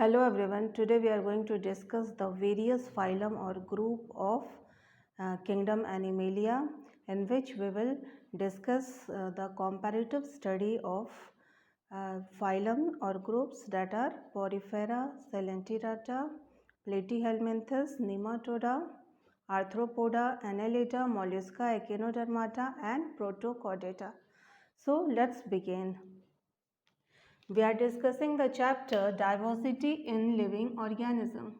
Hello everyone, today we are going to discuss the various phylum or group of kingdom Animalia, in which we will discuss the comparative study of phylum or groups that are Porifera, Coelenterata, Platyhelminthes, Nematoda, Arthropoda, Annelida, Mollusca, Echinodermata and Protochordata. So let's begin. We are discussing the chapter Diversity in Living Organism.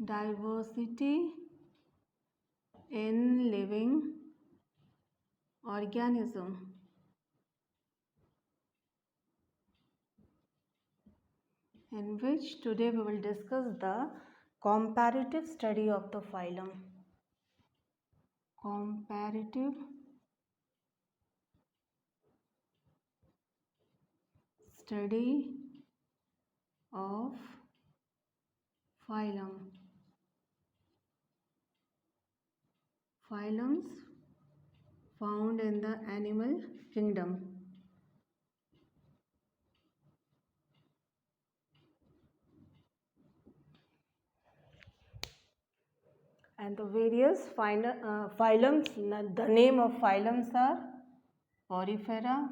Diversity in living organism. In which today we will discuss the comparative study of the phylum. Comparative study of phylum. Phylums found in the animal kingdom. And the various phylums, the name of phylums are Porifera,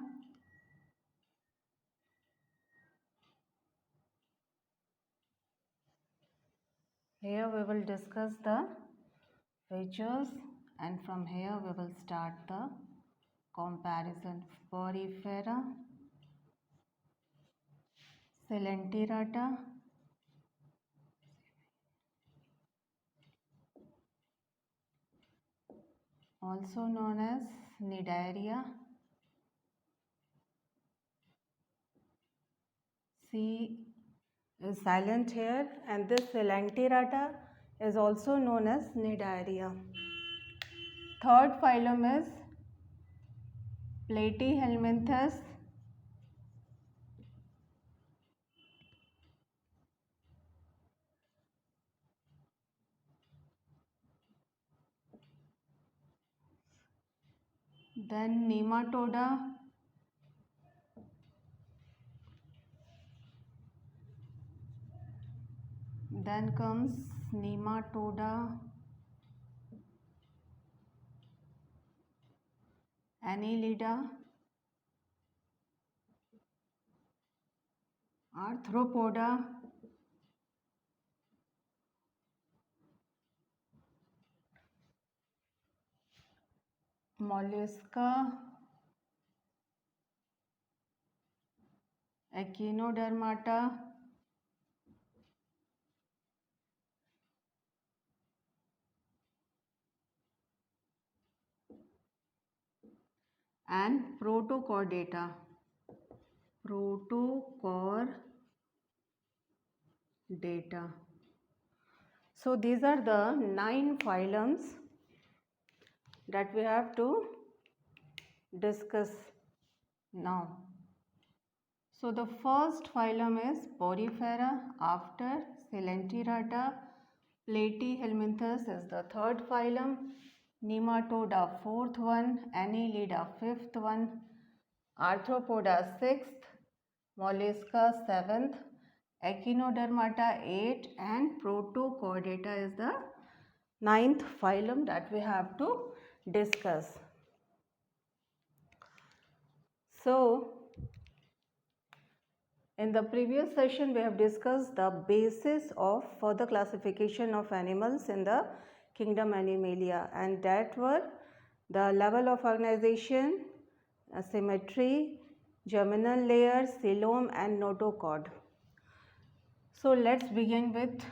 here we will discuss the features, and from here we will start the comparison. Porifera, Coelenterata, also known as Cnidaria. C is silent here, and this Coelenterata is also known as Cnidaria. Third phylum is Platyhelminthes. Then Nematoda. Then comes Nematoda, Annelida, Arthropoda, Mollusca, Echinodermata, and Protochordata. Protochordata. So these are the 9 phylums that we have to discuss now. So the first phylum is Porifera, after Coelenterata. Platyhelminthes is the third phylum, Nematoda fourth one, Annelida fifth one, Arthropoda sixth, Mollusca seventh, Echinodermata 8, and Protochordata is the 9th phylum that we have to discuss. So, in the previous session we have discussed the basis of further classification of animals in the kingdom Animalia, and that were the level of organization, symmetry, germinal layer, coelom and notochord. So let's begin with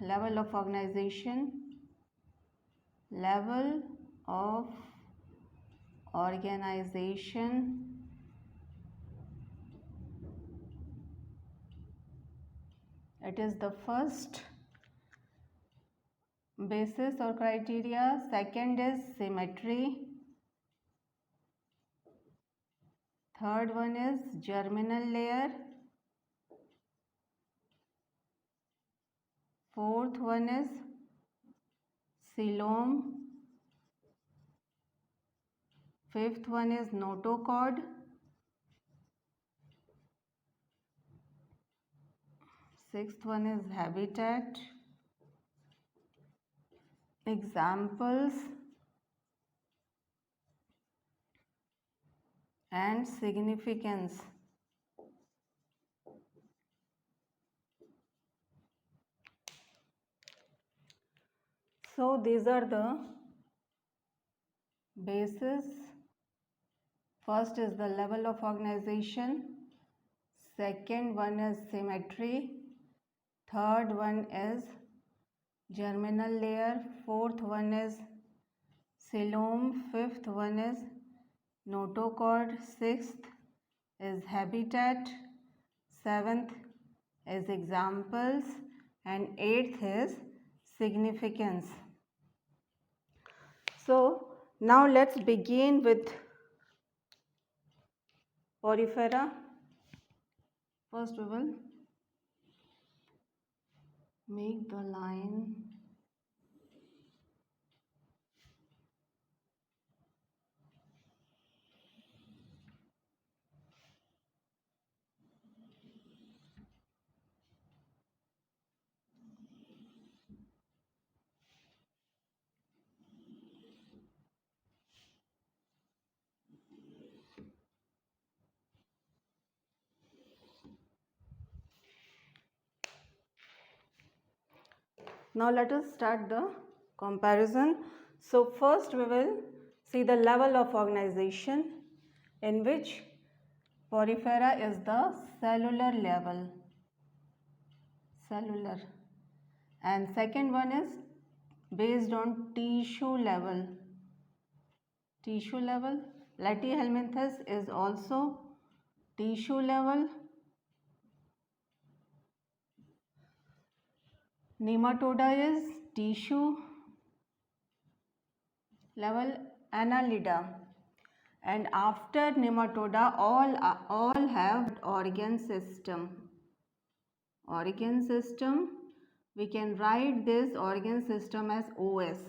level of organization. Level of organization it is the first basis or criteria. Second is symmetry. Third one is germinal layer. Fourth one is coelom. Fifth one is notochord. Sixth one is habitat. Examples and significance. So these are the bases. First is the level of organization. Second one is symmetry. Third one is germinal layer. Fourth one is coelom. Fifth one is notochord. Sixth is habitat. Seventh is examples. And eighth is significance. So now let's begin with Porifera. First we will make the line. Now let us start the comparison. So first we will see the level of organization, in which Porifera is the cellular level. Cellular. And second one is based on tissue level. Tissue level. Platyhelminthes is also tissue level. Nematoda is tissue level. Annelida. And after nematoda, all have organ system. Organ system, we can write this organ system as OS.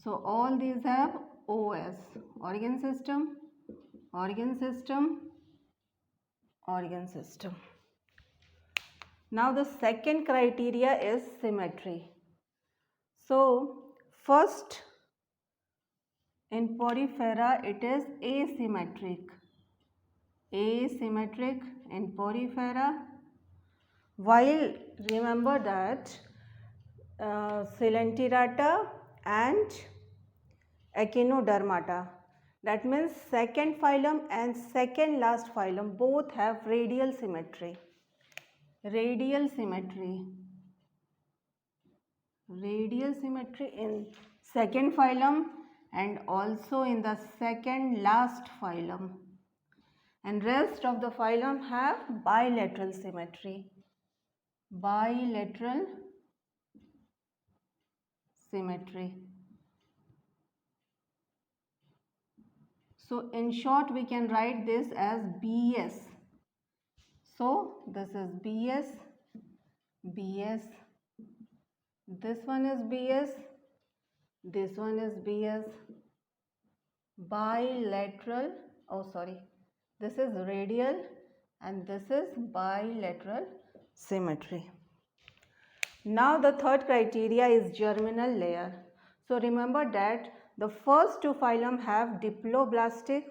So all these have OS. Organ system, organ system, organ system. Now the second criteria is symmetry. So first, in Porifera it is asymmetric. Asymmetric in Porifera. While remember that Coelenterata and Echinodermata, that means second phylum and second last phylum, both have radial symmetry. Radial symmetry. Radial symmetry in second phylum and also in the second last phylum. And rest of the phylum have bilateral symmetry. Bilateral symmetry. So in short we can write this as BS. So this is BS, BS, this one is BS, this one is BS, bilateral, this is radial and this is bilateral symmetry. Now the third criteria is germinal layer. So remember that the first two phylum have diploblastic.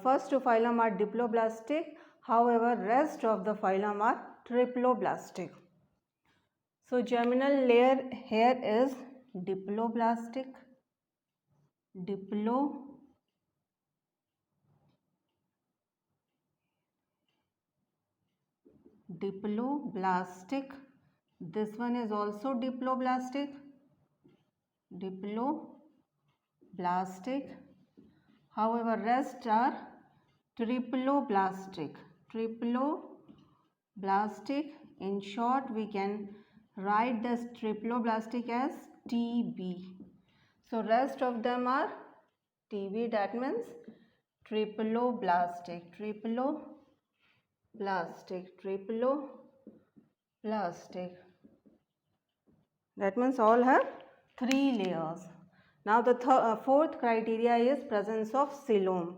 First two phylum are diploblastic. However, rest of the phylum are triploblastic. So germinal layer here is diploblastic. Diploblastic. This one is also diploblastic. Diploblastic. However, rest are triploblastic. Triploblastic. In short, we can write this triploblastic as TB. So rest of them are TB. That means triploblastic. Triploblastic. That means all have 3 layers. Now the fourth criteria is presence of coelom.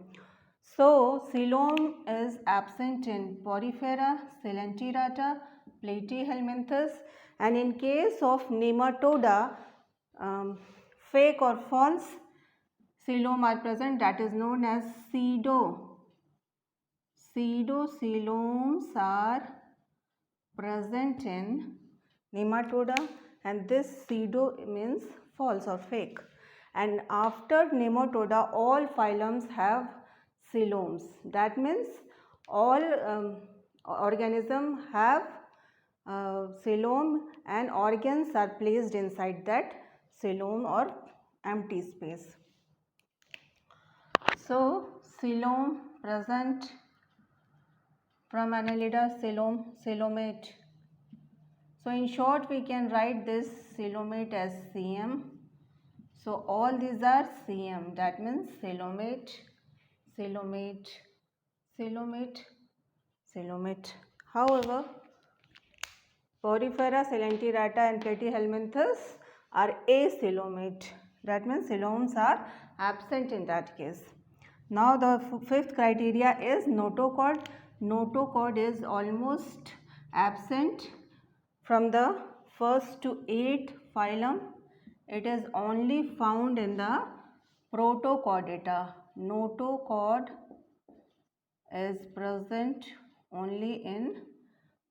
So coelom is absent in Porifera, Coelenterata Platyhelminthes. And in case of nematoda, fake or false coelom are present, that is known as pseudo. Pseudocoeloms are present in nematoda, and this pseudo means false or fake. And after nematoda, all phylums have coeloms. That means all organisms have coelom, and organs are placed inside that coelom or empty space. So coelom present from Annelida, coelomate. So in short, we can write this coelomate as CM. So all these are CM, that means coelomate, coelomate, coelomate, coelomate. However, Porifera, Coelenterata and Platyhelminthes are acoelomate. That means coeloms are absent in that case. Now the fifth criteria is notochord. Notochord is almost absent from the first to 8th phylum. It is only found in the Protochordata. Notochord is present only in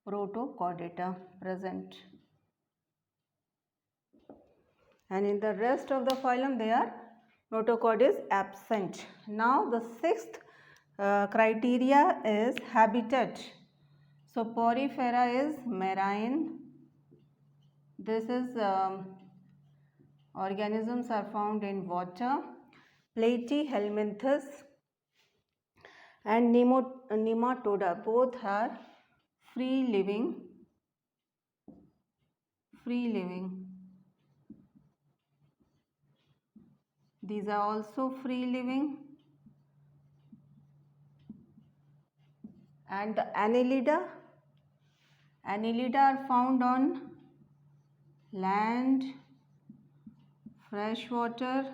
Protochordata present, and in the rest of the phylum their notochord is absent. Now the sixth criteria is habitat. So Porifera is marine. This is organisms are found in water. Platyhelminthes and nematoda both are free living. These are also free living. And the Annelida are found on land, fresh water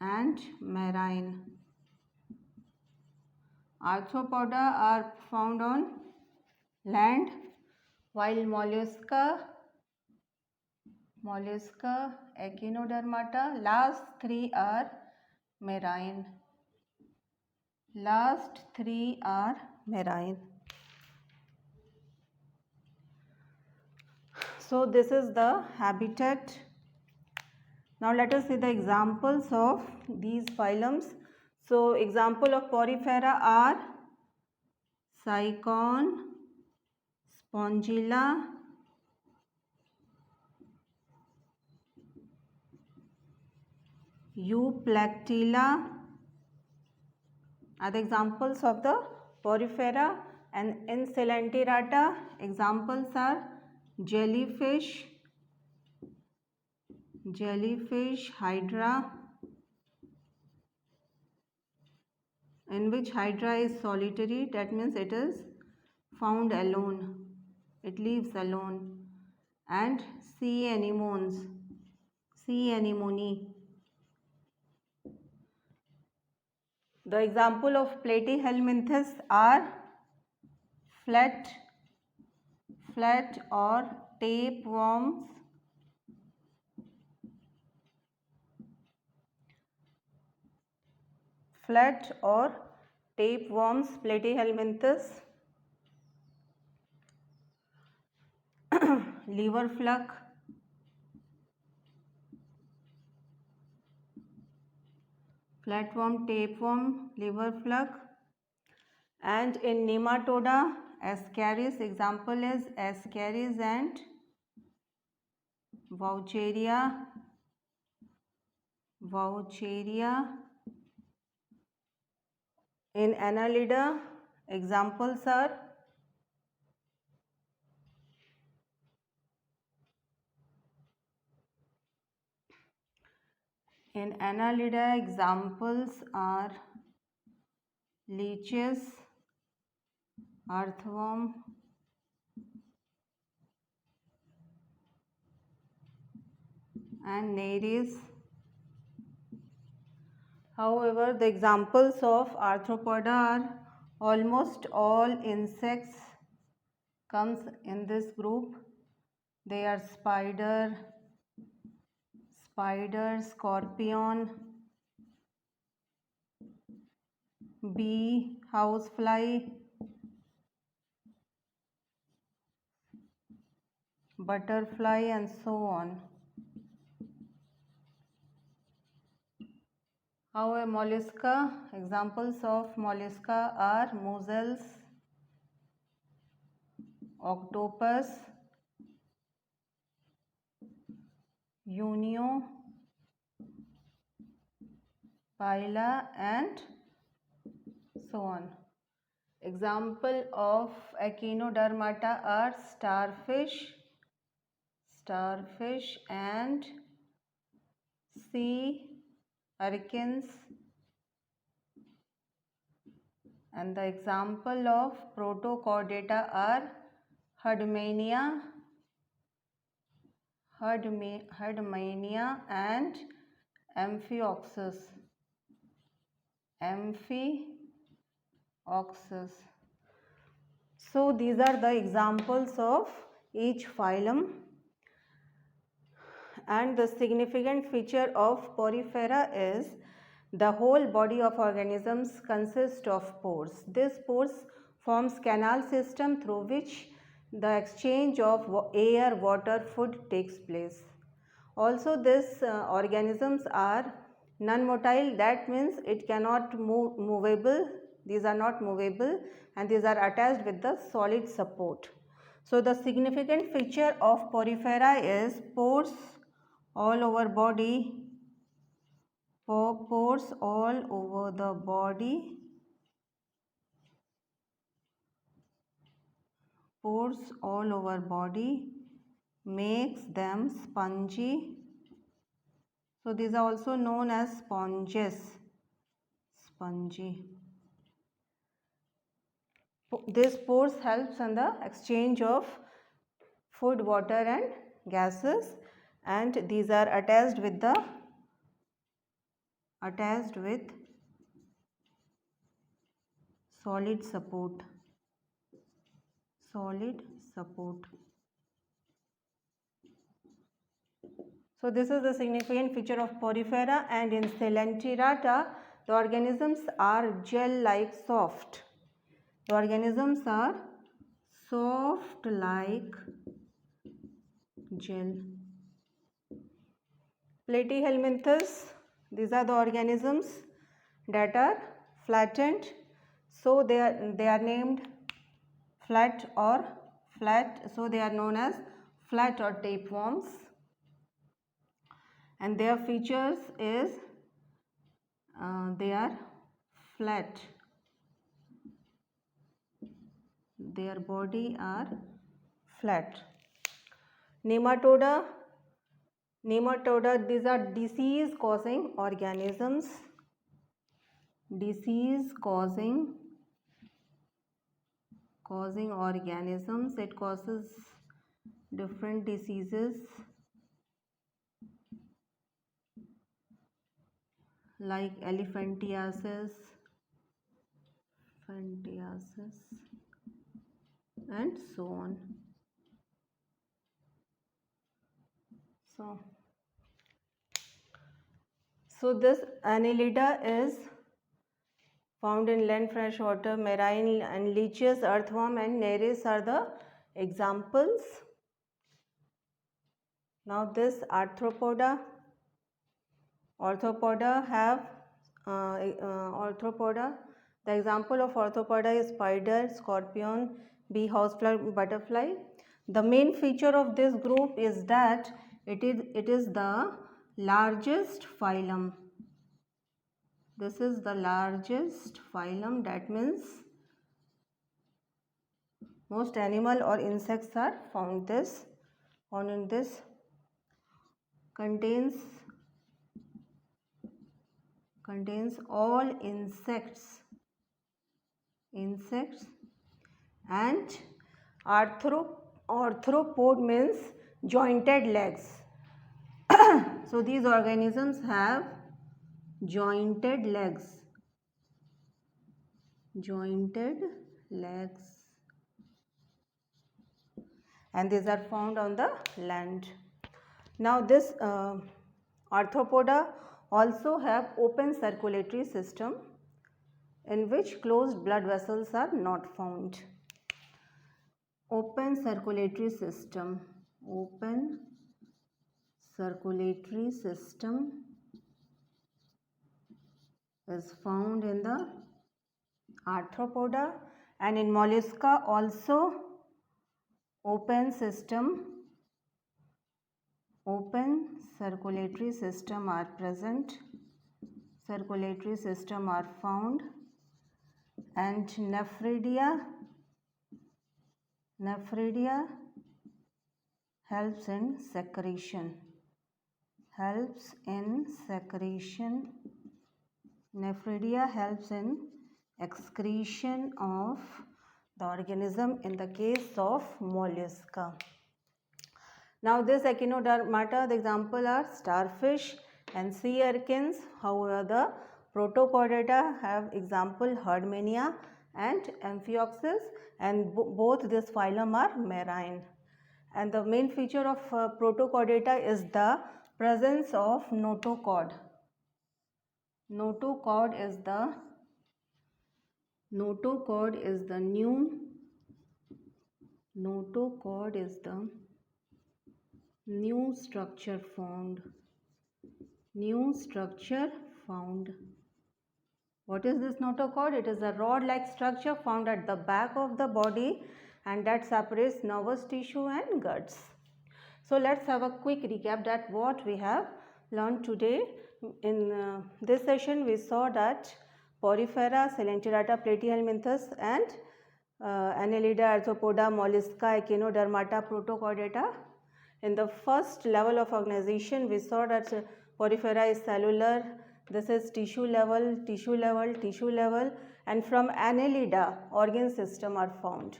and marine. Arthropoda are found on land, while mollusca, Echinodermata, last three are marine. So this is the habitat. Now let us see the examples of these phylums. So example of Porifera are Cycon, Spongilla, Euplactilla are the examples of the Porifera. And in Coelenterata, examples are jellyfish, hydra, in which hydra is solitary, that means it is found alone, it lives alone, and sea anemones, sea anemone. The example of Platyhelminthes are flat or tapeworms, Platyhelminthes, liverfluck, flatworm, tapeworm, liverfluck. And in nematoda, Ascaris, example is Ascaris and Vaucheria. In Annelida, examples are leeches, earthworm, and Nereis. However, the examples of arthropoda are Almost all insects comes in this group. They are spider, scorpion, bee, housefly, butterfly, and so on. How a mollusca? Examples of mollusca are mussels, octopus, unio, pila, and so on. Example of echinodermata are starfish and sea hurricanes. And the example of protochordata are Herdmania and Amphioxus. So these are the examples of each phylum. And the significant feature of Porifera is the whole body of organisms consists of pores. This pores forms canal system through which the exchange of air, water, food takes place. Also, these organisms are non-motile. That means it cannot movable. These are not movable, and these are attached with the solid support. So the significant feature of Porifera is pores all over body, pores all over the body, pores all over body makes them spongy. So these are also known as sponges, spongy. This pores helps in the exchange of food, water, and gases, and these are attached with solid support. So this is the significant feature of Porifera. And in Coelenterata, the organisms are gel-like soft. The organisms are soft like gel. Platyhelminthes, these are the organisms that are flattened. So they are named flat, so they are known as flat or tapeworms. And their features is they are flat. Their body are flat. Nematoda, these are disease causing organisms. It causes different diseases like elephantiasis and so on. So this Annelida is found in land, fresh water, marine, and leeches, earthworm, and nereis are the examples. Now this arthropoda have the example of arthropoda is spider, scorpion, bee, housefly, butterfly. The main feature of this group is that it is the largest phylum. This is the largest phylum. That means most animal or insects are found in this. Contains all insects and arthropod means jointed legs. So these organisms have jointed legs. jointed legs, and these are found on the land. Now this arthropoda also have open circulatory system in which closed blood vessels are not found. Open circulatory system, open circulatory system is found in the arthropoda, and in mollusca also open circulatory system are present, circulatory system are found, and nephridia helps in secretion, nephridia helps in excretion of the organism in the case of mollusca. Now this echinodermata, the example are starfish and sea urchins. However, the protochordata have example Herdmania and Amphioxus, and both this phylum are marine. And the main feature of protochordata is the presence of notochord. Notochord is the new structure found. What is this notochord? It is a rod-like structure found at the back of the body, and that separates nervous tissue and guts. So let's have a quick recap that what we have learned today. In this session we saw that Porifera, Coelenterata, Platyhelminthes and Annelida, Arthropoda, Mollusca, Echinodermata, Protochordata. In the first level of organization we saw that Porifera is cellular, this is tissue level, and from Annelida organ system are found.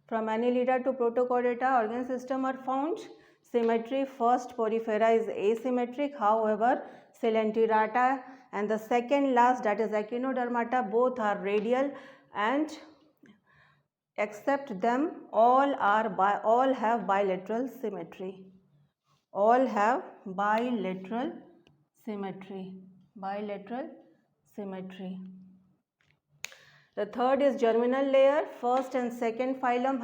From Annelida to Protochordata organ system are found. Symmetry, first Porifera is asymmetric, however Coelenterata and the second last, that is Echinodermata, both are radial, and except them all have bilateral symmetry. The third is germinal layer. First and second phylum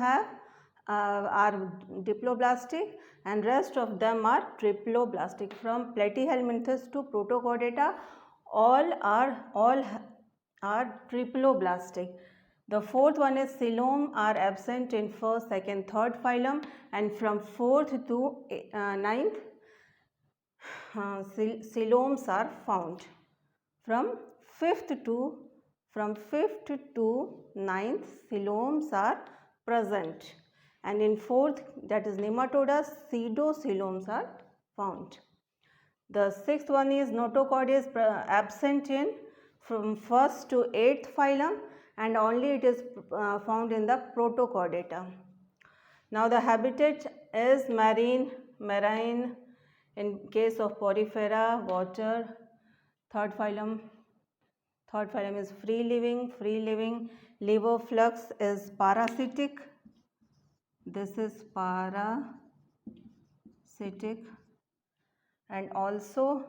are diploblastic, and rest of them are triploblastic. From Platyhelminthes to Protochordata, all are triploblastic. The fourth one is coelom are absent in first, second, third phylum, and from fourth to ninth coeloms are found. From fifth to ninth coeloms are present, and in fourth, that is nematoda, pseudocoeloms are found. The sixth one is notochord is absent in from first to eighth phylum, and only it is found in the Protochordata. Now the habitat is marine in case of Porifera, water. Third phylum is free living. Liver flux is parasitic. This is parasitic, and also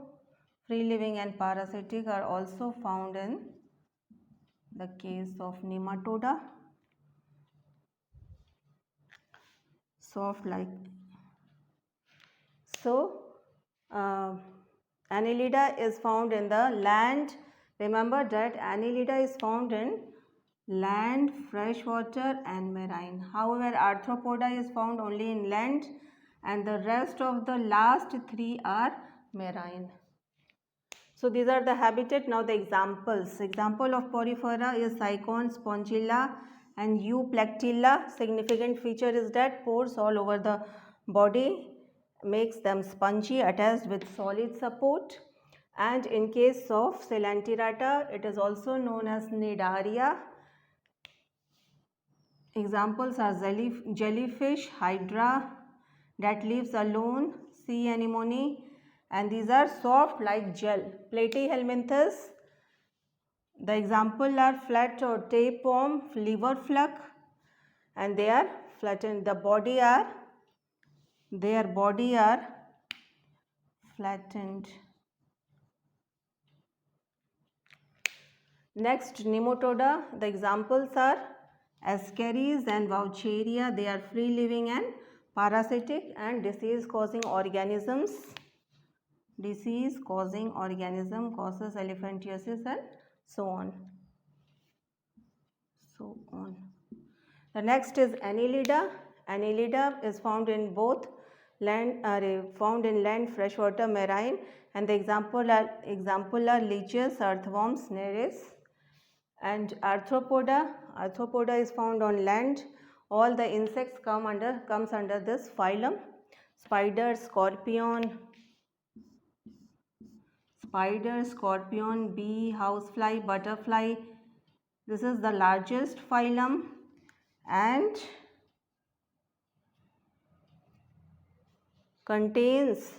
free living and parasitic are also found in the case of nematoda. Soft like. So Annelida is found in the land. Remember that Annelida is found in land, freshwater and marine. However, Arthropoda is found only in land, and the rest of the last three are marine. So these are the habitat. Now the examples. Example of Porifera is Sycon, Spongilla and Euplectilla. Significant feature is that pores all over the body makes them spongy, attached with solid support. And in case of Coelenterata, it is also known as Cnidaria. Examples are jellyfish, hydra that lives alone, sea anemone, and these are soft like gel. Platyhelminthes, The example are flat or tapeworm, liver fluke, and they are flattened. Their body are flattened. Next, nematoda. The examples are Ascaris and Vaucheria. They are free living and parasitic and disease causing organisms. Disease causing organism causes elephantiasis and so on. The next is Annelida. Annelida is found in both land, freshwater, marine, and the example are leeches, earthworms, nereis, and arthropoda. Arthropoda is found on land. All the insects comes under this phylum. Spider, scorpion, bee, housefly, butterfly. This is the largest phylum and contains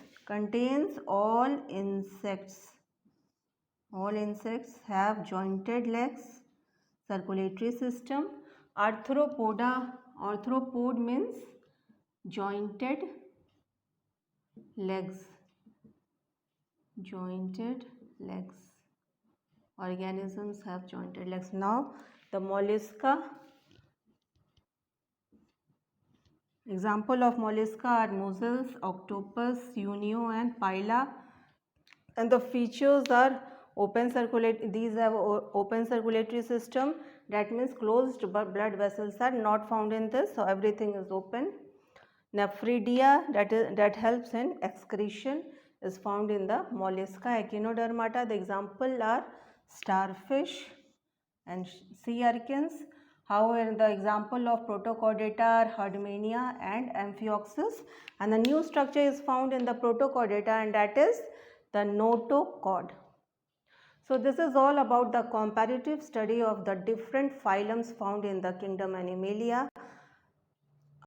all insects. All insects have jointed legs, circulatory system. Arthropod means jointed legs. Organisms have jointed legs. Now the mollusca. Example of mollusca are mussels, octopus, unio and pila. And the features are these have open circulatory system. That means closed blood vessels are not found in this, so everything is open. Nephridia, that helps in excretion, is found in the mollusca. Echinodermata, the example are starfish and sea urchins. However, the example of Protochordata are Herdmania and Amphioxus, and the new structure is found in the Protochordata, and that is the notochord. So this is all about the comparative study of the different phylums found in the kingdom Animalia.